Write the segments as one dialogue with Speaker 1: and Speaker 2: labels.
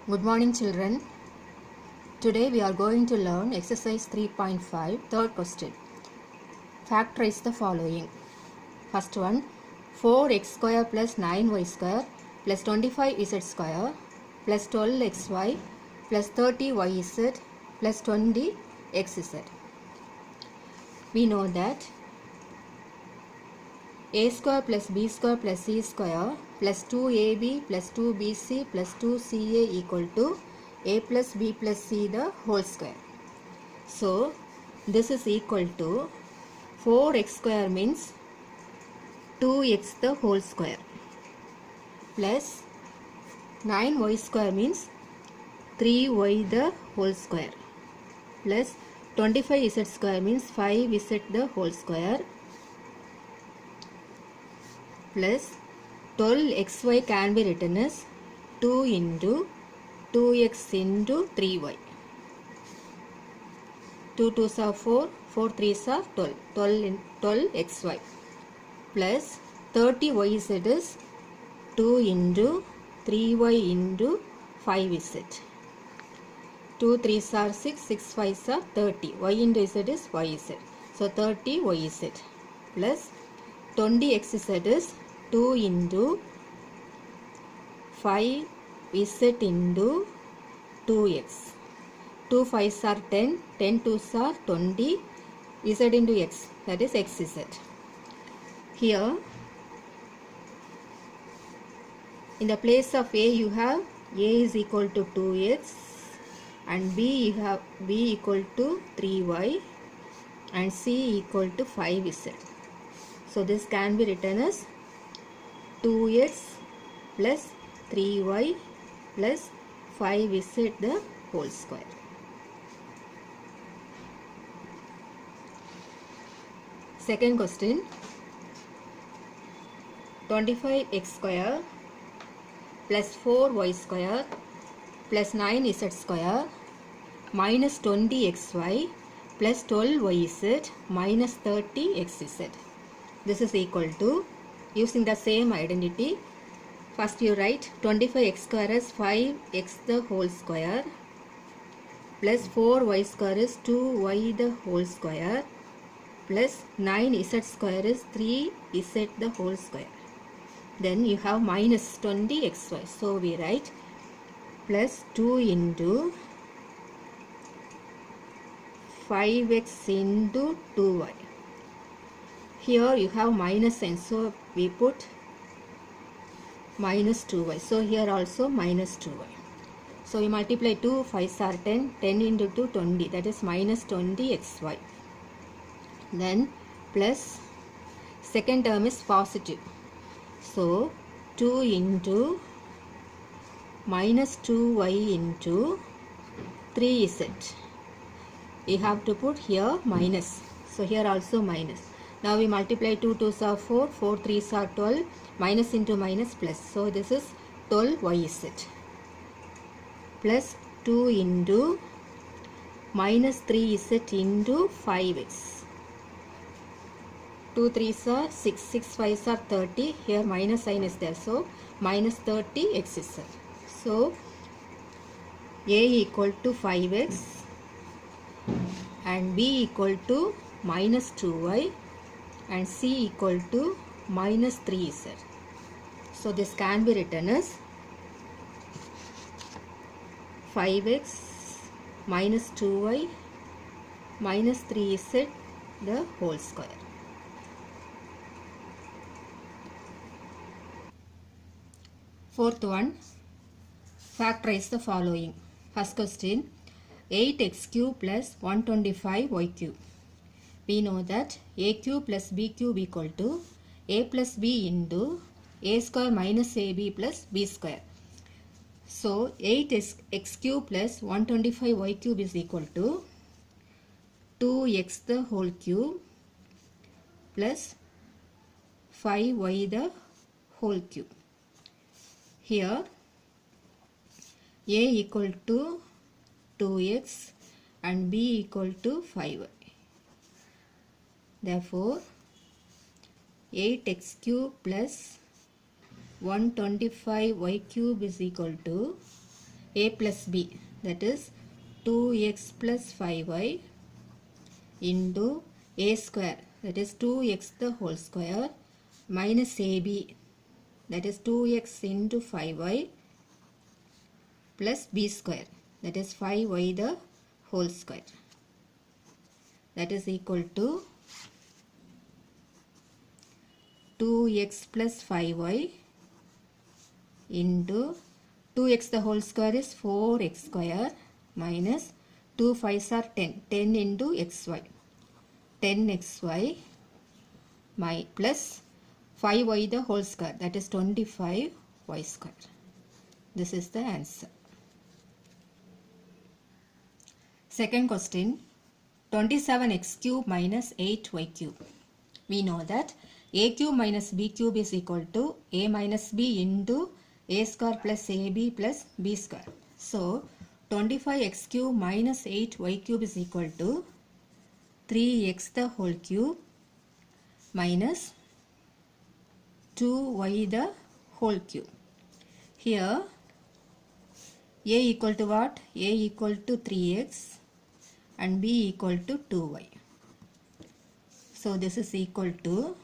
Speaker 1: Good morning, children. Today we are going to learn exercise 3.5, third question. Factorize the following. First one, 4x square plus 9y square plus 25z square plus 12xy plus 30yz plus 20xz. We know that a square plus b square plus c square plus 2ab plus 2bc plus 2ca equal to a plus b plus c the whole square. So this is equal to 4x square means 2x the whole square plus 9y square means 3y the whole square plus 25z square means 5z the whole square plus 12xy can be written as 2 into 2x into 3y. 2 2s are 4, 4 3s are 12, 12xy plus 30yz is 2 into 3y into 5z. 2 3s are 6, 6 5s are 30. Y into z is yz. So 30yz plus 20xz is 2 into 5z into 2x. 2 5s are 10, 10 2s are 20, z into x, that is xz. Here, in the place of a you have a is equal to 2x and b you have b equal to 3y and c equal to 5z. So this can be written as 2x plus 3y plus 5z the whole square. Second question, 25x square plus 4y square plus 9z square minus 20xy plus 12yz minus 30xz. This is equal to, using the same identity, first you write 25x square as 5x the whole square plus 4y square is 2y the whole square plus 9z square is 3z the whole square. Then you have minus 20xy. So we write plus 2 into 5x into 2y. Here you have minus sign, so we put minus 2y. So here also minus 2y. So we multiply 2 5s are 10, 10 into 2 20, that is minus 20xy. Then plus second term is positive. So 2 into minus 2y into 3z. You have to put here minus. So here also minus. Now we multiply 2 2s are 4, 4 3s are 12, minus into minus plus. So this is 12yz plus 2 into minus 3z into 5x. 2 3s are 6, 6 5s are 30. Here minus sign is there. So minus 30xz. So a equal to 5x and b equal to minus 2y and c equal to minus 3z. So this can be written as 5x minus 2y minus 3z the whole square. Fourth one, factorize the following. First question, 8x cube plus 125y cube. We know that a cube plus b cube equal to a plus b into a square minus ab plus b square. So 8x cube plus 125y cube is equal to 2x the whole cube plus 5y the whole cube. Here a equal to 2x and b equal to 5y. Therefore 8x cube plus 125y cube is equal to a plus b, that is 2x plus 5y into a square, that is 2x the whole square, minus ab, that is 2x into 5y plus b square, that is 5y the whole square, that is equal to 2x plus 5y into 2x the whole square is 4x square minus 2 5s are 10, 10 into xy, 10xy plus 5y the whole square, that is 25y square. This is the answer. Second question, 27x cube minus 8y cube. We know that a cube minus b cube is equal to a minus b into a square plus ab plus b square. So 25x cube minus 8y cube is equal to 3x the whole cube minus 2y the whole cube. Here a equal to what? A equal to 3x and b equal to 2y. So this is equal to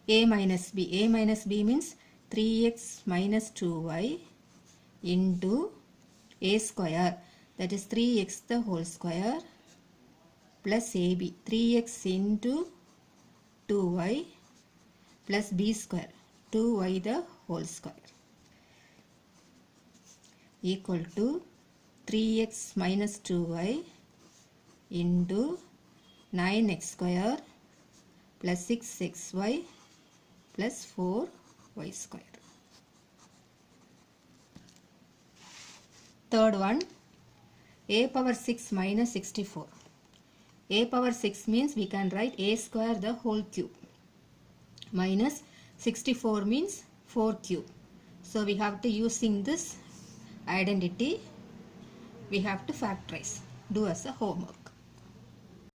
Speaker 1: a minus b. A minus b means 3x minus 2y into a square, that is 3x the whole square plus ab, 3x into 2y plus b square, 2y the whole square, equal to 3x minus 2y into 9x square plus 6xy plus 4y square. Third one, a power 6 minus 64. A power 6 means we can write a square the whole cube minus 64 means 4 cube. So we have to using this identity, we have to factorize. Do as a homework.